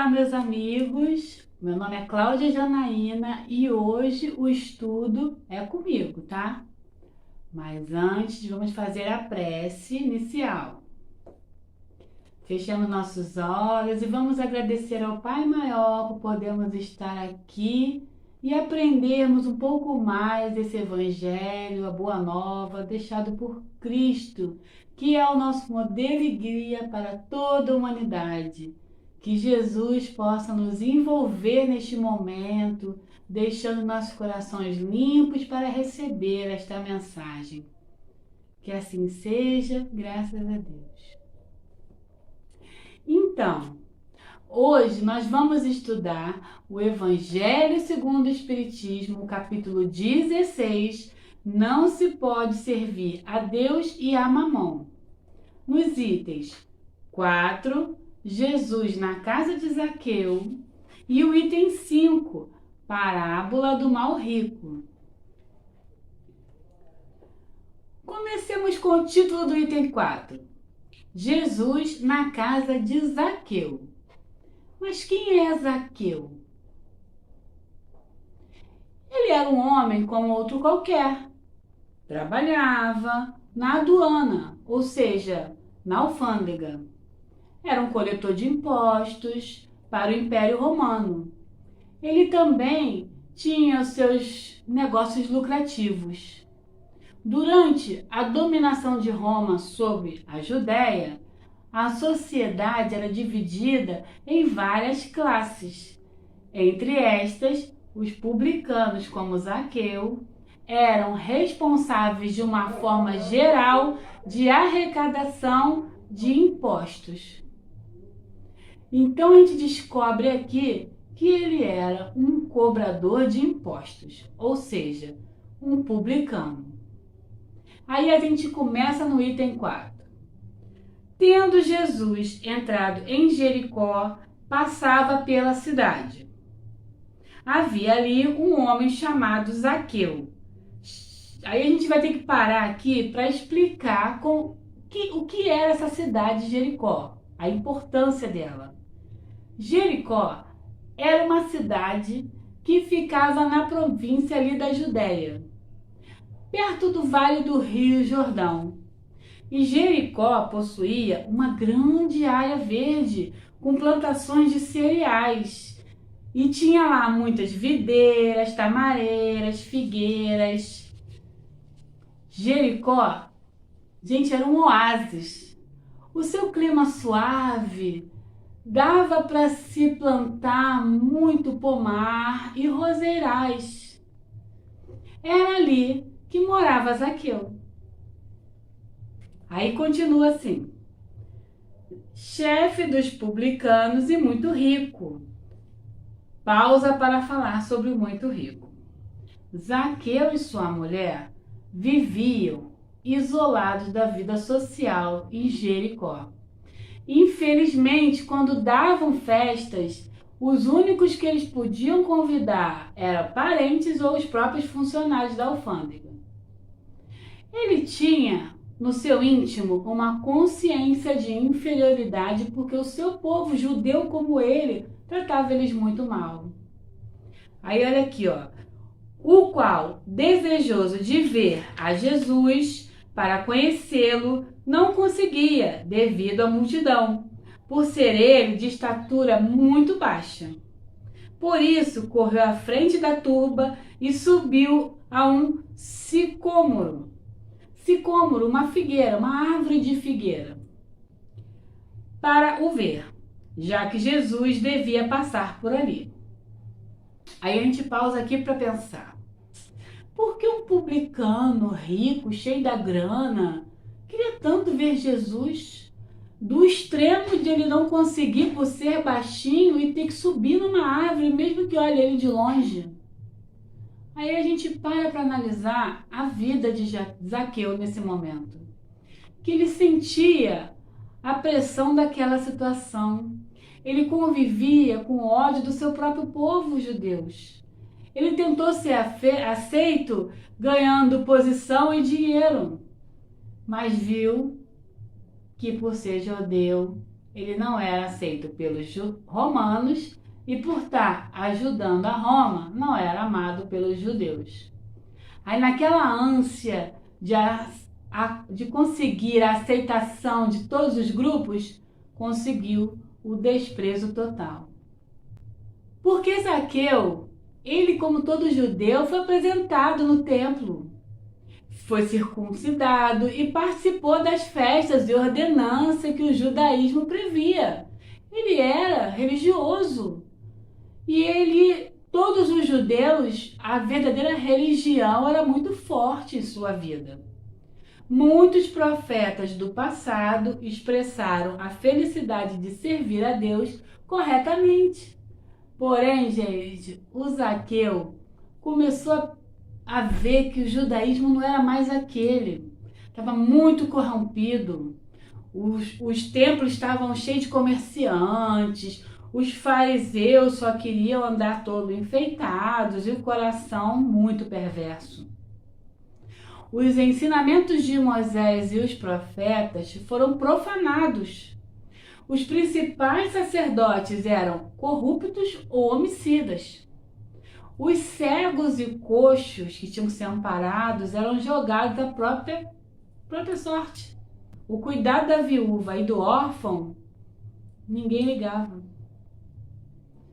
Olá, meus amigos. Meu nome é Cláudia Janaína e hoje o estudo é comigo, tá? Mas antes, vamos fazer a prece inicial. Fechamos nossos olhos e vamos agradecer ao Pai Maior por podermos estar aqui e aprendermos um pouco mais desse Evangelho, a Boa Nova, deixado por Cristo, que é o nosso modelo e guia para toda a humanidade. Que Jesus possa nos envolver neste momento, deixando nossos corações limpos para receber esta mensagem. Que assim seja, graças a Deus. Então, hoje nós vamos estudar o Evangelho segundo o Espiritismo, capítulo 16, Não se pode servir a Deus e a Mamon. Nos itens 4, Jesus na casa de Zaqueu, e o item 5, Parábola do Mal Rico. Comecemos com o título do item 4. Jesus na casa de Zaqueu. Mas quem é Zaqueu? Ele era um homem como outro qualquer. Trabalhava na aduana, ou seja, na alfândega. Era um coletor de impostos para o Império Romano. Ele também tinha os seus negócios lucrativos. Durante a dominação de Roma sobre a Judéia, a sociedade era dividida em várias classes. Entre estas, os publicanos, como Zaqueu, eram responsáveis de uma forma geral de arrecadação de impostos. Então a gente descobre aqui que ele era um cobrador de impostos, ou seja, um publicano. Aí a gente começa no item 4. Tendo Jesus entrado em Jericó, passava pela cidade. Havia ali um homem chamado Zaqueu. Aí a gente vai ter que parar aqui para explicar o que era essa cidade de Jericó, a importância dela. Jericó era uma cidade que ficava na província ali da Judéia, perto do Vale do Rio Jordão. E Jericó possuía uma grande área verde com plantações de cereais. E tinha lá muitas videiras, tamareiras, figueiras. Jericó, gente, era um oásis. O seu clima suave dava para se plantar muito pomar e roseirais. Era ali que morava Zaqueu. Aí continua assim: chefe dos publicanos e muito rico. Pausa para falar sobre o muito rico. Zaqueu e sua mulher viviam isolados da vida social em Jericó. Infelizmente, quando davam festas, os únicos que eles podiam convidar eram parentes ou os próprios funcionários da alfândega. Ele tinha no seu íntimo uma consciência de inferioridade porque o seu povo judeu como ele tratava eles muito mal. Aí olha aqui, ó. O qual, desejoso de ver a Jesus para conhecê-lo, não conseguia devido à multidão, por ser ele de estatura muito baixa. Por isso, correu à frente da turba e subiu a um sicômoro. Sicômoro, uma figueira, uma árvore de figueira, para o ver, já que Jesus devia passar por ali. Aí a gente pausa aqui para pensar. Por que um publicano rico, cheio da grana, queria tanto ver Jesus? Do extremo de ele não conseguir por ser baixinho e ter que subir numa árvore, mesmo que olhe ele de longe. Aí a gente para analisar a vida de Zaqueu nesse momento. Que ele sentia a pressão daquela situação. Ele convivia com o ódio do seu próprio povo, os judeus. Ele tentou ser aceito ganhando posição e dinheiro, mas viu que por ser judeu, ele não era aceito pelos romanos e, por estar ajudando a Roma, não era amado pelos judeus. Aí, naquela ânsia de conseguir a aceitação de todos os grupos, conseguiu o desprezo total. Porque Zaqueu, ele, como todo judeu, foi apresentado no templo, foi circuncidado e participou das festas de ordenança que o judaísmo previa. Ele era religioso. E todos os judeus, a verdadeira religião era muito forte em sua vida. Muitos profetas do passado expressaram a felicidade de servir a Deus corretamente. Porém, gente, o Zaqueu começou a ver que o judaísmo não era mais aquele. Estava muito corrompido. Os templos estavam cheios de comerciantes, os fariseus só queriam andar todo enfeitados e o coração muito perverso. Os ensinamentos de Moisés e os profetas foram profanados. Os principais sacerdotes eram corruptos ou homicidas. Os cegos e coxos que tinham que ser amparados eram jogados da própria sorte. O cuidado da viúva e do órfão, ninguém ligava.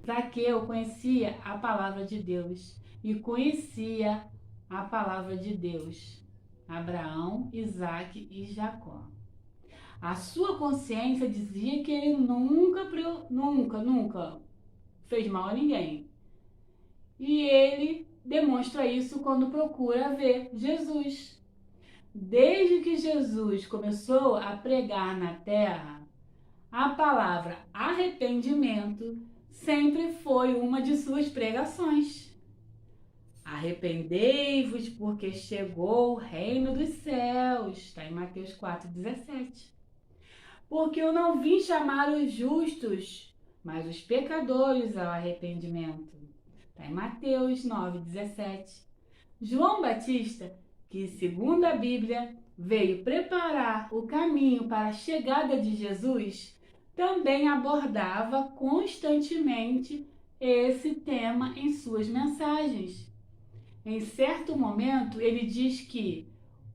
Zaqueu conhecia a palavra de Deus e conhecia a palavra de Deus, Abraão, Isaque e Jacó. A sua consciência dizia que ele nunca fez mal a ninguém. E ele demonstra isso quando procura ver Jesus. Desde que Jesus começou a pregar na terra, a palavra arrependimento sempre foi uma de suas pregações. Arrependei-vos, porque chegou o reino dos céus. Está em Mateus 4,17. Porque eu não vim chamar os justos, mas os pecadores ao arrependimento. Está em Mateus 9,17. João Batista, que segundo a Bíblia veio preparar o caminho para a chegada de Jesus, também abordava constantemente esse tema em suas mensagens. Em certo momento, ele diz que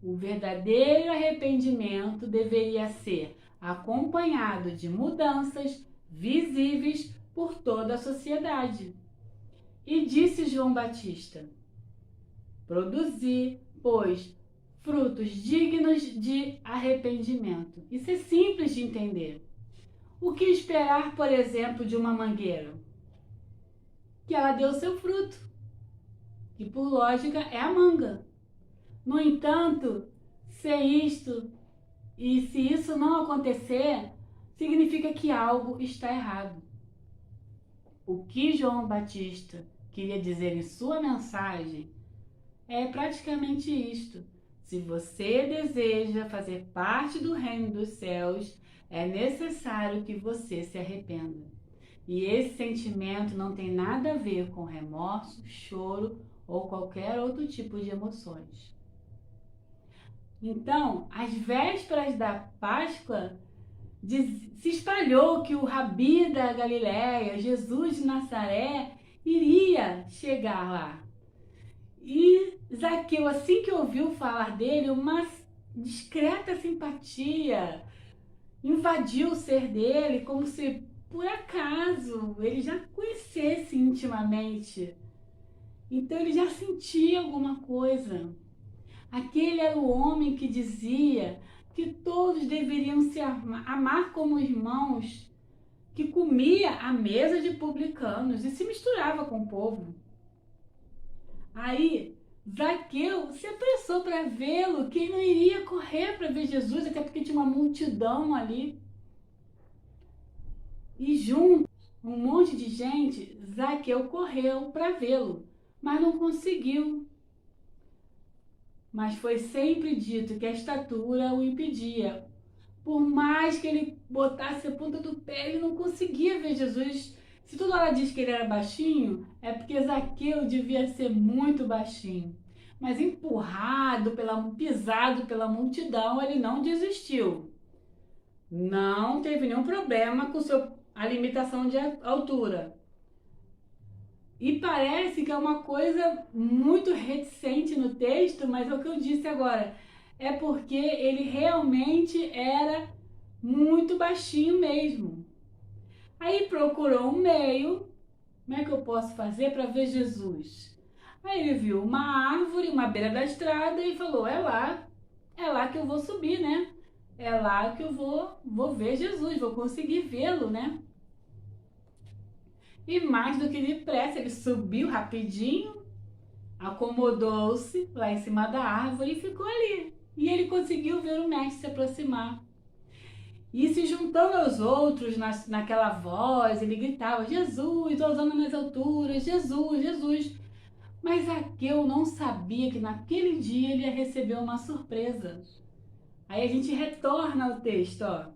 o verdadeiro arrependimento deveria ser acompanhado de mudanças visíveis por toda a sociedade. E disse João Batista: produzir, pois, frutos dignos de arrependimento. Isso é simples de entender. O que esperar, por exemplo, de uma mangueira? Que ela dê o seu fruto, que por lógica é a manga. No entanto, se isso não acontecer, significa que algo está errado. O que João Batista queria dizer em sua mensagem é praticamente isto: se você deseja fazer parte do reino dos céus, é necessário que você se arrependa. E esse sentimento não tem nada a ver com remorso, choro ou qualquer outro tipo de emoções. Então, às vésperas da Páscoa, se espalhou que o Rabi da Galileia, Jesus de Nazaré, iria chegar lá. E Zaqueu, assim que ouviu falar dele, uma discreta simpatia invadiu o ser dele, como se por acaso ele já conhecesse intimamente. Então ele já sentia alguma coisa. Aquele era o homem que dizia que todos deveriam se amar como irmãos, que comia à mesa de publicanos e se misturava com o povo. Aí Zaqueu se apressou para vê-lo, que ele não iria correr para ver Jesus, até porque tinha uma multidão ali. E junto, um monte de gente, Zaqueu correu para vê-lo, mas não conseguiu. Mas foi sempre dito que a estatura o impedia. Por mais que ele botasse a ponta do pé, ele não conseguia ver Jesus. Se toda hora diz que ele era baixinho, é porque Zaqueu devia ser muito baixinho. Mas pisado pela multidão, ele não desistiu. Não teve nenhum problema com a limitação de altura. E parece que é uma coisa muito reticente no texto, mas é o que eu disse agora. É porque ele realmente era muito baixinho mesmo. Aí procurou um meio. Como é que eu posso fazer para ver Jesus? Aí ele viu uma árvore, uma beira da estrada e falou: é lá que eu vou subir, né? É lá que eu vou ver Jesus, vou conseguir vê-lo, né? E mais do que depressa, ele subiu rapidinho, acomodou-se lá em cima da árvore e ficou ali. E ele conseguiu ver o mestre se aproximar. E se juntando aos outros naquela voz, ele gritava: Jesus, Hosana nas alturas, Jesus, Jesus. Mas Zaqueu não sabia que naquele dia ele ia receber uma surpresa. Aí a gente retorna ao texto, ó.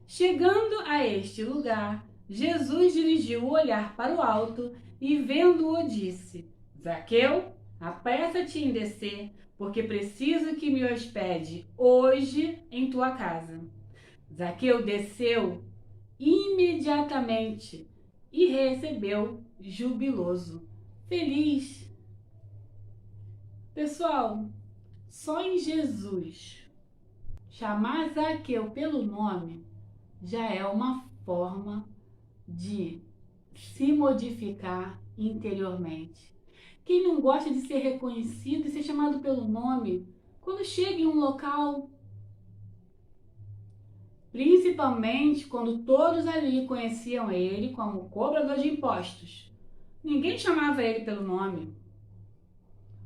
Chegando a este lugar, Jesus dirigiu o olhar para o alto e, vendo-o, disse: Zaqueu, apressa-te em descer, porque preciso que me hospede hoje em tua casa. Zaqueu desceu imediatamente e recebeu jubiloso, feliz. Pessoal, só em Jesus chamar Zaqueu pelo nome já é uma forma de se modificar interiormente. Quem não gosta de ser reconhecido e ser chamado pelo nome, quando chega em um local, principalmente quando todos ali conheciam ele como cobrador de impostos, ninguém chamava ele pelo nome,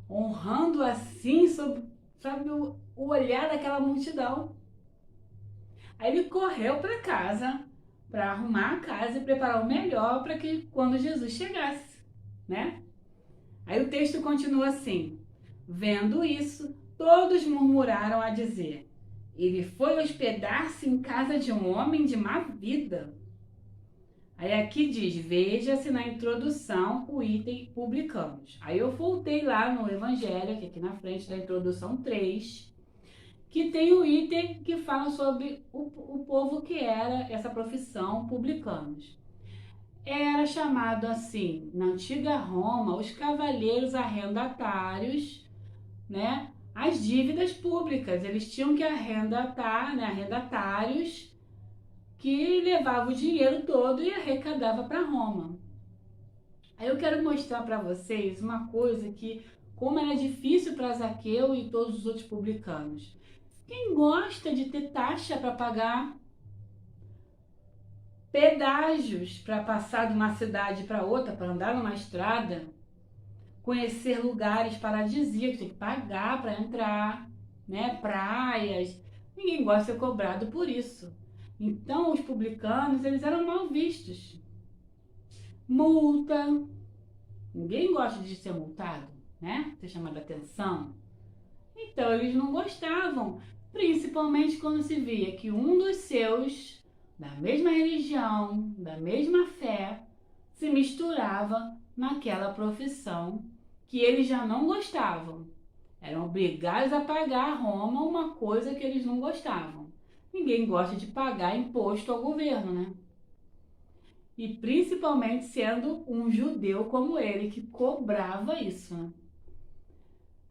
honrando assim sob o olhar daquela multidão. Aí ele correu para casa para arrumar a casa e preparar o melhor para que quando Jesus chegasse, né? Aí o texto continua assim: vendo isso, todos murmuraram a dizer: ele foi hospedar-se em casa de um homem de má vida. Aí aqui diz, veja-se na introdução o item publicamos. Aí eu voltei lá no Evangelho, aqui na frente da introdução 3, que tem o item que fala sobre o povo que era essa profissão publicanos. Era chamado assim, na antiga Roma, os cavalheiros arrendatários, né? As dívidas públicas, eles tinham que arrendatar, né? Arrendatários que levavam o dinheiro todo e arrecadava para Roma. Aí eu quero mostrar para vocês uma coisa que, como era difícil para Zaqueu e todos os outros publicanos. Quem gosta de ter taxa para pagar, pedágios para passar de uma cidade para outra, para andar numa estrada, conhecer lugares paradisíacos, tem que pagar para entrar, né? Praias. Ninguém gosta de ser cobrado por isso. Então, os publicanos, eles eram mal vistos. Multa. Ninguém gosta de ser multado, né? Ser chamado a atenção. Então, eles não gostavam, principalmente quando se via que um dos seus, da mesma religião, da mesma fé, se misturava naquela profissão que eles já não gostavam. Eram obrigados a pagar a Roma uma coisa que eles não gostavam. Ninguém gosta de pagar imposto ao governo, né? E principalmente sendo um judeu como ele, que cobrava isso, né?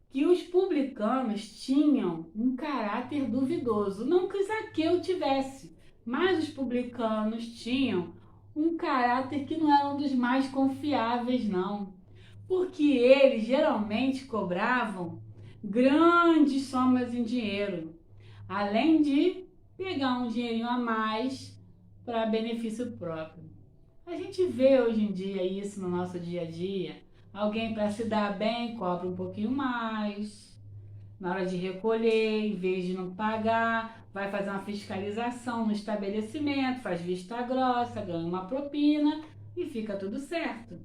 Que os publicanos tinham um caráter duvidoso. Não que Zaqueu tivesse, mas os publicanos tinham um caráter que não era um dos mais confiáveis, não. Porque eles geralmente cobravam grandes somas em dinheiro, além de pegar um dinheirinho a mais para benefício próprio. A gente vê hoje em dia isso no nosso dia a dia. Alguém para se dar bem cobra um pouquinho mais. Na hora de recolher, em vez de não pagar, vai fazer uma fiscalização no estabelecimento, faz vista grossa, ganha uma propina e fica tudo certo.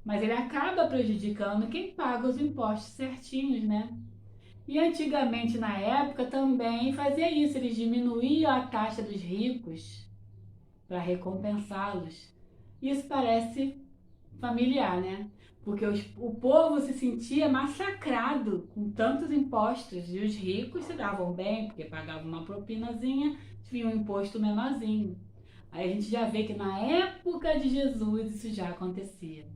Mas ele acaba prejudicando quem paga os impostos certinhos, né? E antigamente, na época, também fazia isso. Eles diminuíam a taxa dos ricos para recompensá-los. Isso parece familiar, né? porque o povo se sentia massacrado com tantos impostos e os ricos se davam bem porque pagavam uma propinazinha, tinha um imposto menorzinho. Aí a gente já vê que na época de Jesus isso já acontecia.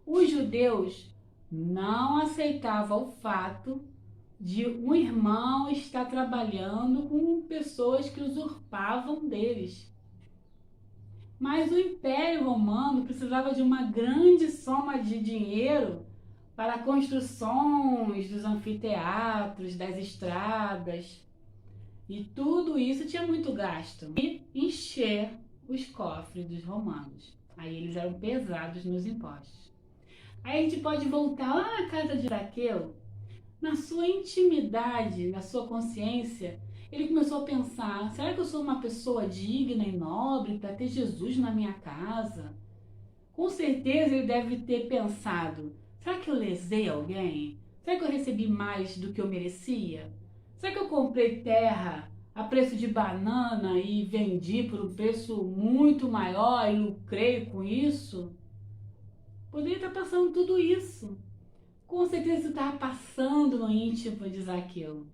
Os judeus não aceitavam o fato de um irmão estar trabalhando com pessoas que usurpavam deles. Mas o Império Romano precisava de uma grande soma de dinheiro para construções dos anfiteatros, das estradas. E tudo isso tinha muito gasto. E encher os cofres dos romanos. Aí eles eram pesados nos impostos. Aí a gente pode voltar lá na casa de Zaqueu. Na sua intimidade, na sua consciência, ele começou a pensar: será que eu sou uma pessoa digna e nobre para ter Jesus na minha casa? Com certeza ele deve ter pensado: será que eu lesei alguém? Será que eu recebi mais do que eu merecia? Será que eu comprei terra a preço de banana e vendi por um preço muito maior e lucrei com isso? Poderia estar passando tudo isso. Com certeza isso estava passando no íntimo de Zaqueu.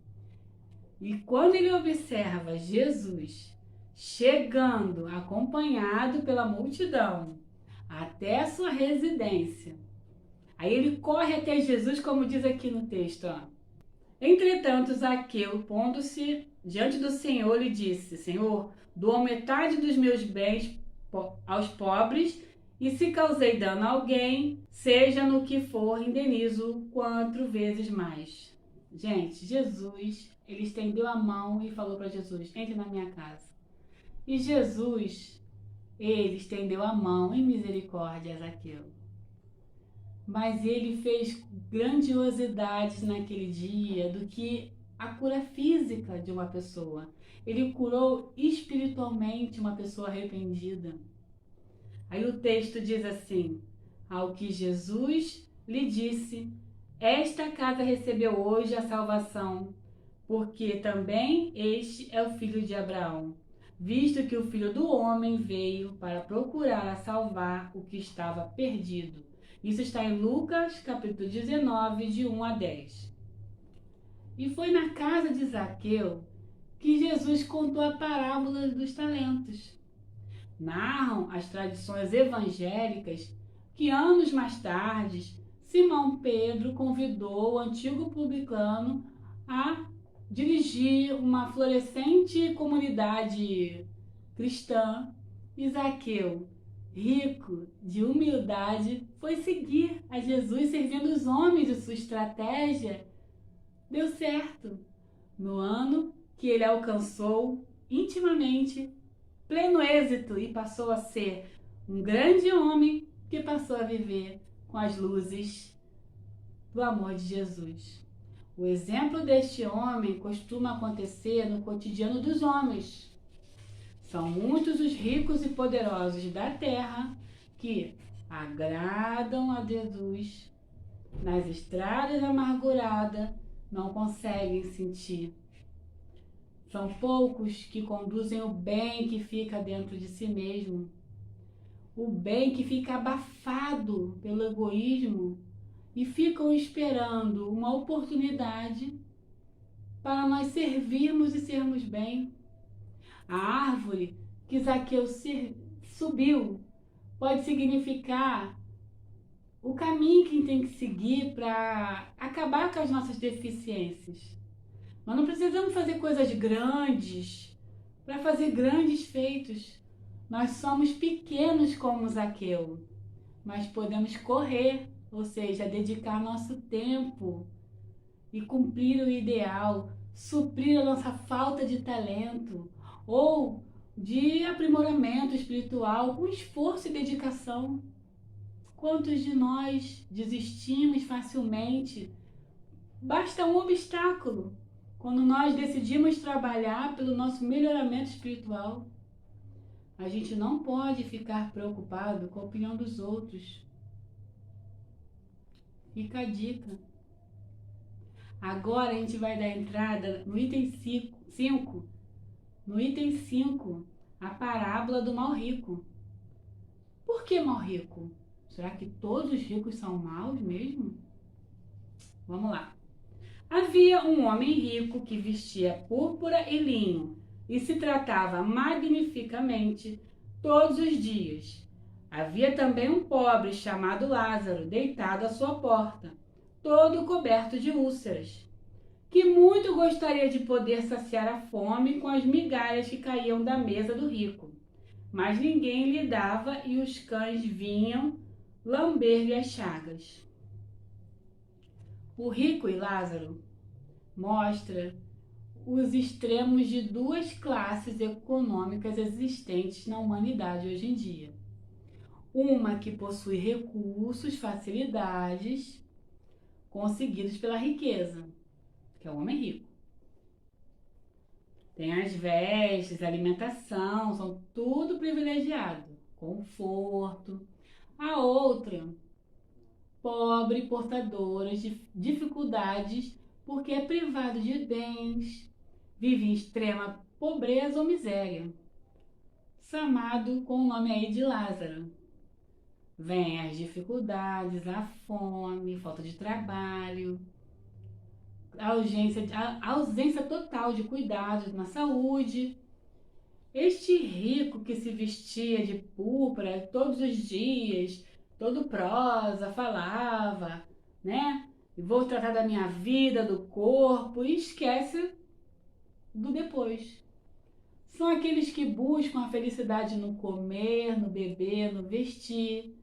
E quando ele observa Jesus chegando, acompanhado pela multidão, até a sua residência, aí ele corre até Jesus, como diz aqui no texto, ó. Entretanto, Zaqueu, pondo-se diante do Senhor, lhe disse: Senhor, dou metade dos meus bens aos pobres, e se causei dano a alguém, seja no que for, indenizo 4 vezes mais. Gente, Jesus, ele estendeu a mão e falou para Jesus: entre na minha casa. E Jesus, ele estendeu a mão em misericórdia a Zaqueu. Mas ele fez grandiosidades naquele dia do que a cura física de uma pessoa. Ele curou espiritualmente uma pessoa arrependida. Aí o texto diz assim: ao que Jesus lhe disse, esta casa recebeu hoje a salvação, porque também este é o filho de Abraão, visto que o Filho do Homem veio para procurar a salvar o que estava perdido. Isso está em Lucas, capítulo 19, de 1 a 10. E foi na casa de Zaqueu que Jesus contou a parábola dos talentos. Narram as tradições evangélicas que anos mais tarde, Simão Pedro convidou o antigo publicano a dirigir uma florescente comunidade cristã, e Zaqueu, rico de humildade, foi seguir a Jesus servindo os homens de sua estratégia. Deu certo. No ano que ele alcançou intimamente pleno êxito e passou a ser um grande homem que passou a viver com as luzes do amor de Jesus. O exemplo deste homem costuma acontecer no cotidiano dos homens. São muitos os ricos e poderosos da terra que agradam a Jesus. Nas estradas amarguradas não conseguem sentir. São poucos que conduzem o bem que fica dentro de si mesmo. O bem que fica abafado pelo egoísmo e ficam esperando uma oportunidade para nós servirmos e sermos bem. A árvore que Zaqueu subiu pode significar o caminho que tem que seguir para acabar com as nossas deficiências. Nós não precisamos fazer coisas grandes para fazer grandes feitos. Nós somos pequenos como Zaqueu, mas podemos correr, ou seja, dedicar nosso tempo e cumprir o ideal, suprir a nossa falta de talento ou de aprimoramento espiritual com esforço e dedicação. Quantos de nós desistimos facilmente? Basta um obstáculo. Quando nós decidimos trabalhar pelo nosso melhoramento espiritual, a gente não pode ficar preocupado com a opinião dos outros. Fica a dica. Agora a gente vai dar entrada no item 5. No item 5, a parábola do mal rico. Por que mal rico? Será que todos os ricos são maus mesmo? Vamos lá. Havia um homem rico que vestia púrpura e linho e se tratava magnificamente todos os dias. Havia também um pobre chamado Lázaro, deitado à sua porta, todo coberto de úlceras, que muito gostaria de poder saciar a fome com as migalhas que caíam da mesa do rico. Mas ninguém lhe dava e os cães vinham lamber-lhe as chagas. O rico e Lázaro mostra os extremos de duas classes econômicas existentes na humanidade hoje em dia. Uma que possui recursos, facilidades conseguidos pela riqueza, que é o homem rico. Tem as vestes, alimentação, são tudo privilegiado, conforto. A outra, pobre, portadora de dificuldades, porque é privado de bens, vive em extrema pobreza ou miséria, chamado com o nome aí de Lázaro. Vem as dificuldades, a fome, falta de trabalho, a ausência total de cuidados na saúde. Este rico que se vestia de púrpura todos os dias, todo prosa, falava, né? Vou tratar da minha vida, do corpo, e esquece do depois. São aqueles que buscam a felicidade no comer, no beber, no vestir.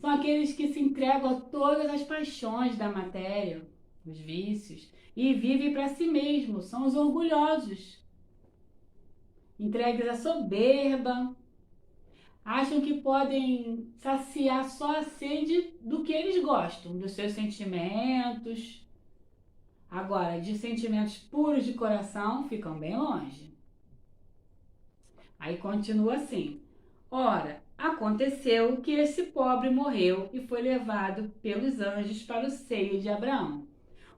São aqueles que se entregam a todas as paixões da matéria, os vícios, e vivem para si mesmos. São os orgulhosos, entregues à soberba, acham que podem saciar só a sede do que eles gostam, dos seus sentimentos. Agora, de sentimentos puros de coração, ficam bem longe. Aí continua assim. Ora, aconteceu que esse pobre morreu e foi levado pelos anjos para o seio de Abraão.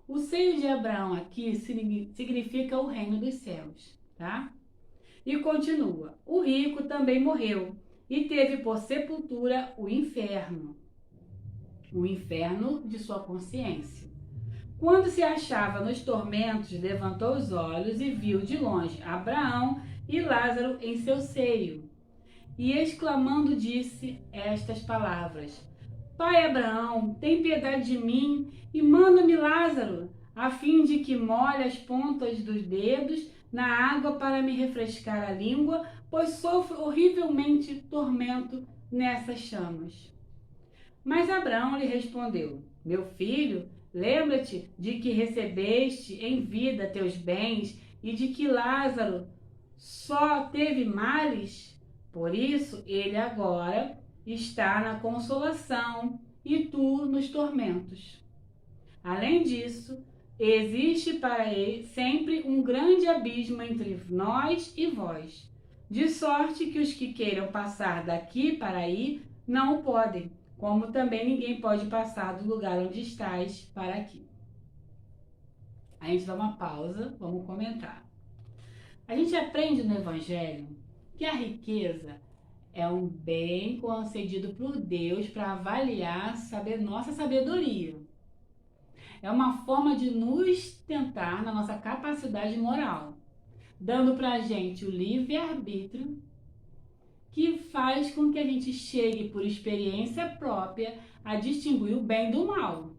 O seio de Abraão aqui significa o reino dos céus, tá? E continua. O rico também morreu e teve por sepultura o inferno de sua consciência. Quando se achava nos tormentos, levantou os olhos e viu de longe Abraão e Lázaro em seu seio. E exclamando disse estas palavras: Pai Abraão, tem piedade de mim e manda-me Lázaro, a fim de que molhe as pontas dos dedos na água para me refrescar a língua, pois sofro horrivelmente tormento nessas chamas. Mas Abraão lhe respondeu: Meu filho, lembra-te de que recebeste em vida teus bens e de que Lázaro só teve males. Por isso ele agora está na consolação e tu nos tormentos. Além disso, existe para ele sempre um grande abismo entre nós e vós, de sorte que os que queiram passar daqui para aí não o podem, como também ninguém pode passar do lugar onde estás para aqui. A gente dá uma pausa, vamos comentar. A gente aprende no Evangelho que a riqueza é um bem concedido por Deus para avaliar nossa sabedoria. É uma forma de nos tentar na nossa capacidade moral, dando para a gente o livre-arbítrio que faz com que a gente chegue por experiência própria a distinguir o bem do mal.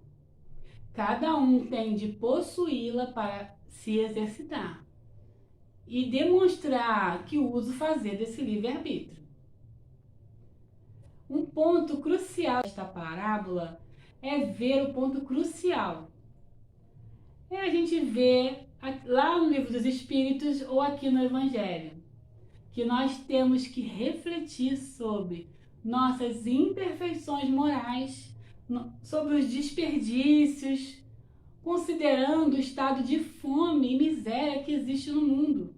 Cada um tem de possuí-la para se exercitar e demonstrar que uso fazer desse livre-arbítrio. Um ponto crucial desta parábola é ver o ponto crucial. A gente vê lá no Livro dos Espíritos ou aqui no Evangelho que nós temos que refletir sobre nossas imperfeições morais, sobre os desperdícios, considerando o estado de fome e miséria que existe no mundo.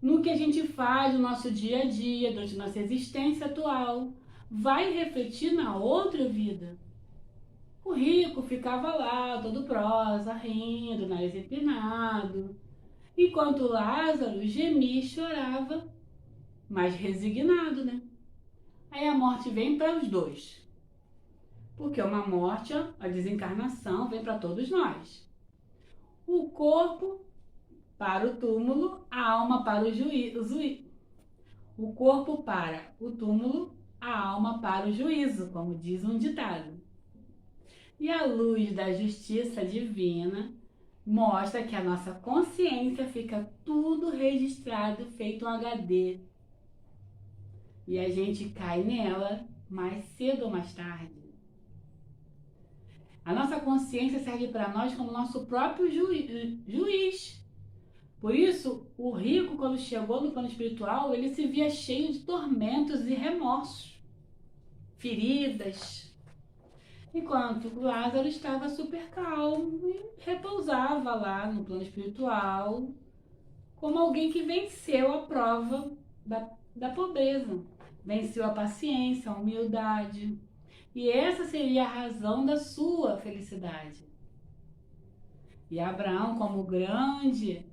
No que a gente faz no nosso dia a dia, durante nossa existência atual, vai refletir na outra vida. O rico ficava lá, todo prosa, rindo, nariz empinado, enquanto Lázaro gemia e chorava, mas resignado, né? Aí a morte vem para os dois. porque uma morte, a desencarnação, vem para todos nós. O corpo para o túmulo, a alma para o juízo. O corpo para o túmulo, a alma para o juízo, como diz um ditado. E a luz da justiça divina mostra que a nossa consciência fica tudo registrado, feito um HD. E a gente cai nela mais cedo ou mais tarde. A nossa consciência serve para nós como nosso próprio juiz. Por isso, o rico, quando chegou no plano espiritual, ele se via cheio de tormentos e remorsos, feridas. Enquanto Lázaro estava super calmo e repousava lá no plano espiritual, como alguém que venceu a prova da pobreza, venceu a paciência, a humildade. E essa seria a razão da sua felicidade. E Abraão, como grande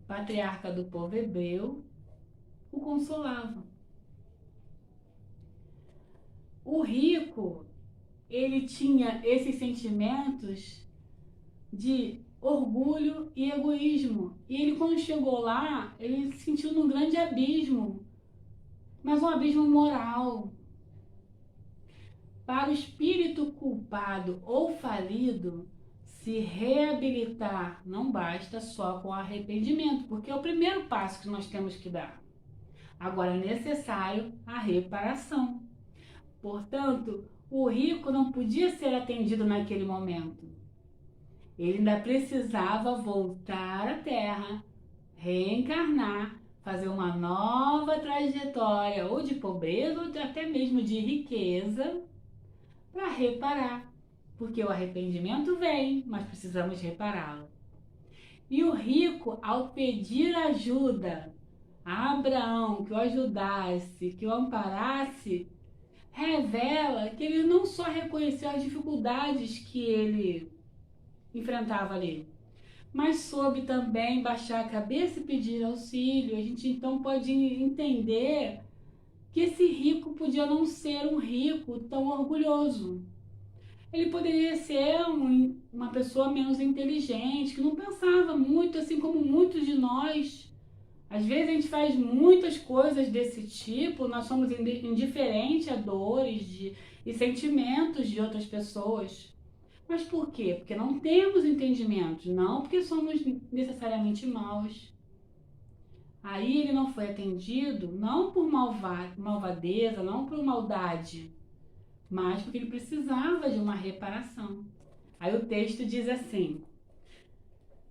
patriarca do povo hebreu, o consolava. O rico, ele tinha esses sentimentos de orgulho e egoísmo. E ele, quando chegou lá, ele se sentiu num grande abismo, mas um abismo moral. Para o espírito culpado ou falido, se reabilitar não basta só com arrependimento, porque é o primeiro passo que nós temos que dar. Agora é necessário a reparação. Portanto, o rico não podia ser atendido naquele momento. Ele ainda precisava voltar à Terra, reencarnar, fazer uma nova trajetória, ou de pobreza, ou até mesmo de riqueza, para reparar. Porque o arrependimento vem, mas precisamos repará-lo. E o rico, ao pedir ajuda a Abraão, que o ajudasse, que o amparasse, revela que ele não só reconheceu as dificuldades que ele enfrentava ali, mas soube também baixar a cabeça e pedir auxílio. A gente então pode entender que esse rico podia não ser um rico tão orgulhoso. Ele poderia ser uma pessoa menos inteligente, que não pensava muito, assim como muitos de nós. Às vezes a gente faz muitas coisas desse tipo, nós somos indiferentes a dores e sentimentos de outras pessoas. Mas por quê? Porque não temos entendimento, não porque somos necessariamente maus. Aí ele não foi atendido, não por malvadeza, não por maldade, mas porque ele precisava de uma reparação. Aí o texto diz assim: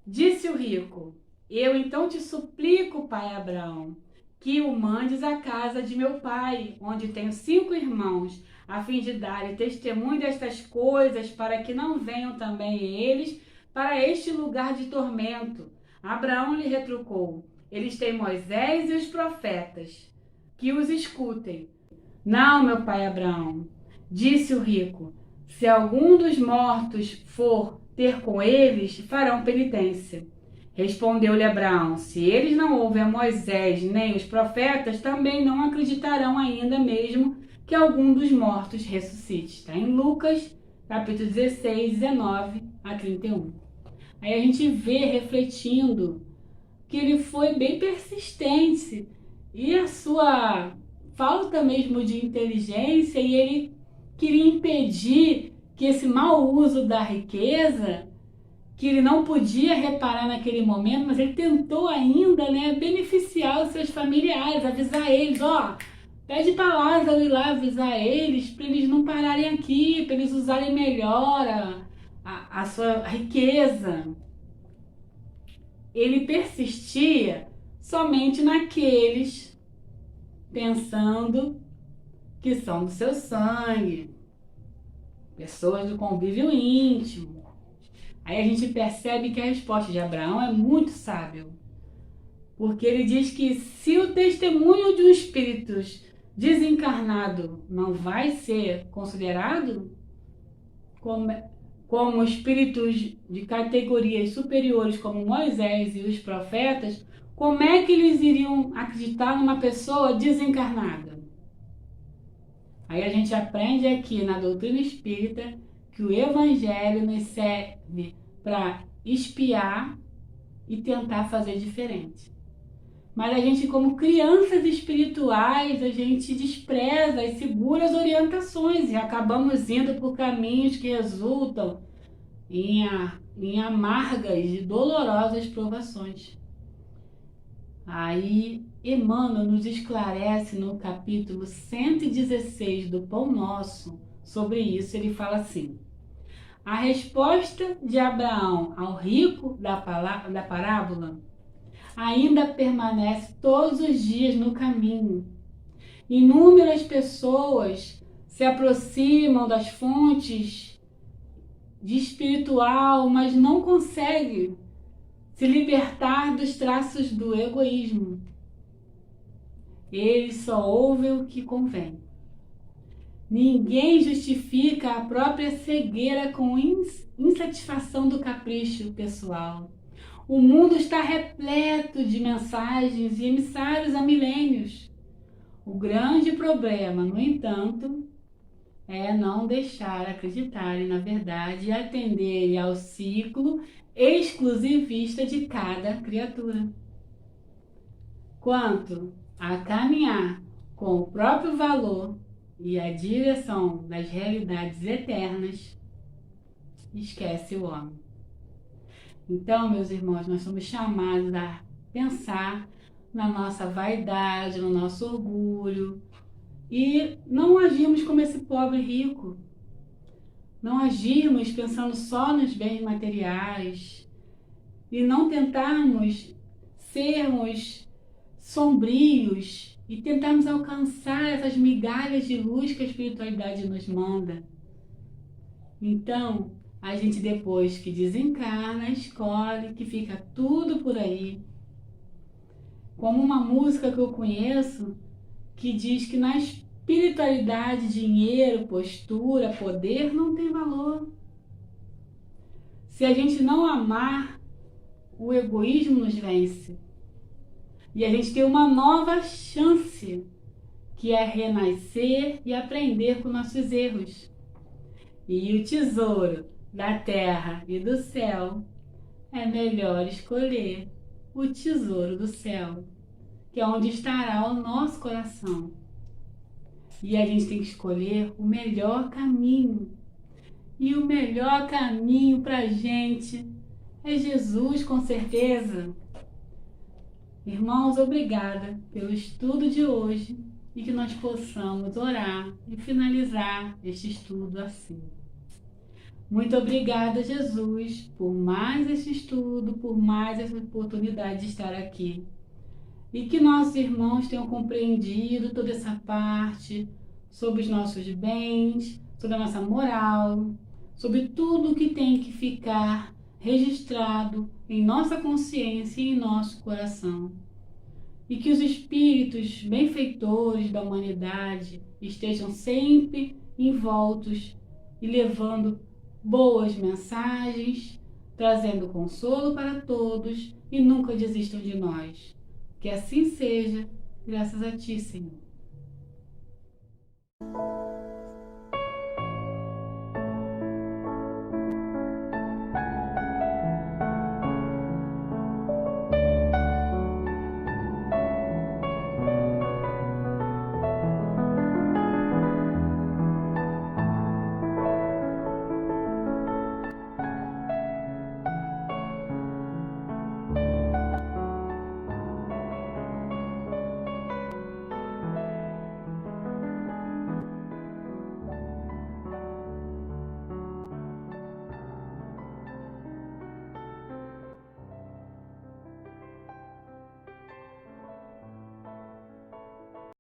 disse o rico: eu então te suplico, pai Abraão, que o mandes à casa de meu pai, onde tenho 5 irmãos, a fim de dar testemunho destas coisas, para que não venham também eles para este lugar de tormento. Abraão lhe retrucou: eles têm Moisés e os profetas, que os escutem. Não, meu pai Abraão, disse o rico, se algum dos mortos for ter com eles, farão penitência. Respondeu-lhe Abraão: se eles não ouvem a Moisés nem os profetas, também não acreditarão ainda mesmo que algum dos mortos ressuscite. Está em Lucas, capítulo 16, 19 a 31. Aí a gente vê refletindo que ele foi bem persistente e a sua falta mesmo de inteligência, e ele queria impedir que esse mau uso da riqueza, que ele não podia reparar naquele momento, mas ele tentou ainda, beneficiar os seus familiares, avisar eles, pede para Lázaro ir lá avisar eles, para eles não pararem aqui, para eles usarem melhor a sua riqueza. Ele persistia somente naqueles pensando que são do seu sangue, pessoas do convívio íntimo. Aí a gente percebe que a resposta de Abraão é muito sábio, porque ele diz que se o testemunho de um espírito desencarnado não vai ser considerado como espíritos de categorias superiores como Moisés e os profetas, como é que eles iriam acreditar numa pessoa desencarnada? Aí a gente aprende aqui na doutrina espírita que o evangelho nos serve para espiar e tentar fazer diferente. Mas a gente, como crianças espirituais, a gente despreza as seguras orientações e acabamos indo por caminhos que resultam em amargas e dolorosas provações. Aí Emmanuel nos esclarece no capítulo 116 do Pão Nosso sobre isso. Ele fala assim: a resposta de Abraão ao rico da parábola ainda permanece todos os dias no caminho. Inúmeras pessoas se aproximam das fontes de espiritual, mas não conseguem se libertar dos traços do egoísmo. Eles só ouvem o que convém. Ninguém justifica a própria cegueira com insatisfação do capricho pessoal. O mundo está repleto de mensagens e emissários há milênios. O grande problema, no entanto, é não deixar acreditarem na verdade e atenderem ao ciclo exclusivista de cada criatura. Quanto a caminhar com o próprio valor e a direção das realidades eternas, esquece o homem. Então, meus irmãos, nós somos chamados a pensar na nossa vaidade, no nosso orgulho e não agirmos como esse pobre rico. Não agirmos pensando só nos bens materiais e não tentarmos sermos sombrios e tentarmos alcançar essas migalhas de luz que a espiritualidade nos manda. Então, a gente depois que desencarna, escolhe que fica tudo por aí. Como uma música que eu conheço que diz que na espiritualidade, dinheiro, postura, poder não tem valor. Se a gente não amar, o egoísmo nos vence. E a gente tem uma nova chance, que é renascer e aprender com nossos erros. E o tesouro da terra e do céu, é melhor escolher o tesouro do céu, que é onde estará o nosso coração. E a gente tem que escolher o melhor caminho. E o melhor caminho para a gente é Jesus, com certeza. Irmãos, obrigada pelo estudo de hoje e que nós possamos orar e finalizar este estudo assim. Muito obrigada, Jesus, por mais esse estudo, por mais essa oportunidade de estar aqui. E que nossos irmãos tenham compreendido toda essa parte sobre os nossos bens, sobre a nossa moral, sobre tudo que tem que ficar registrado em nossa consciência e em nosso coração. E que os espíritos benfeitores da humanidade estejam sempre envoltos e levando boas mensagens, trazendo consolo para todos e nunca desistam de nós. Que assim seja, graças a Ti, Senhor.